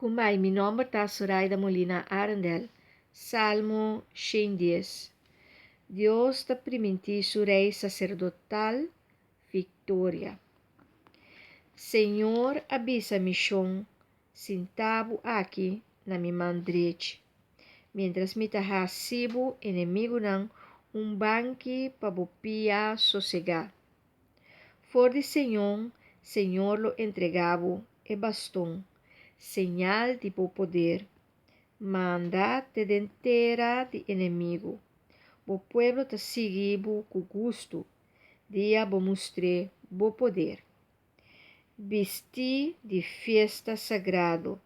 Kumai, mi nome tá Zoraida Molina Arendel. Salmo 110. Deus te permitiu su rei sacerdotal victoria. Senhor, avisa mi chão, sentado aqui na minha mão direita, mientras me tá sibo inimigo não banque para bopia sossegar. For de Senhor lo entregavo e bastão, señal de bo poder. Manda te dentera de inimigo. Bo pueblo te seguibo com gusto. Dia bo mostre bo poder. Vesti de festa sagrado.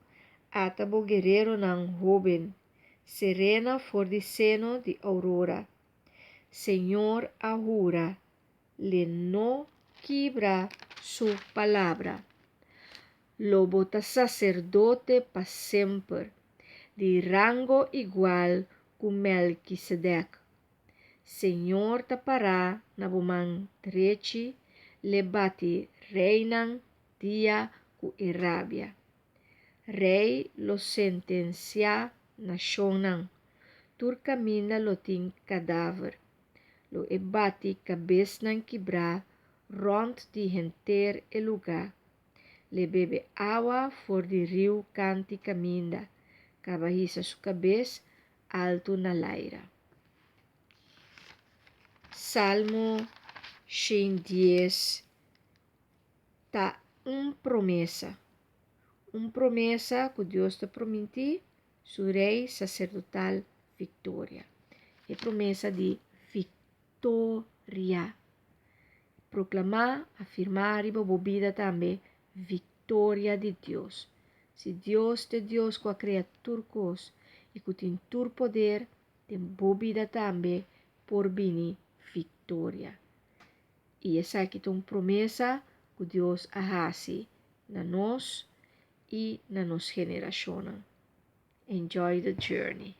Ata bo guerreiro não joven. Serena for de seno de aurora. Senhor ahura. Le no quebra su palabra. Lobo ta sacerdote pa sempre, de rango igual com Melquisedeque. Senhor tapará na bomang trechi, le bati reinan dia com irábia. Rei lo sentencia nacionan, tur camina lo tin cadáver, lo ebati cabeça nan quebrar, rond de renter e lugar. Le bebe água for de rio canti caminda, cabahiza su cabeça alto na laira. Salmo 110 tá promessa que Deus te prometi, su rei sacerdotal victoria. É promessa de victoria. Proclamar, afirmar e bobida também vitória de Deus. Se Deus te Deus com a criatura cos e que tem tur poder, tem bobida também por bini vitória. E essa aqui é uma promessa que Deus ahasi na nós e na nossa geração. Enjoy the journey.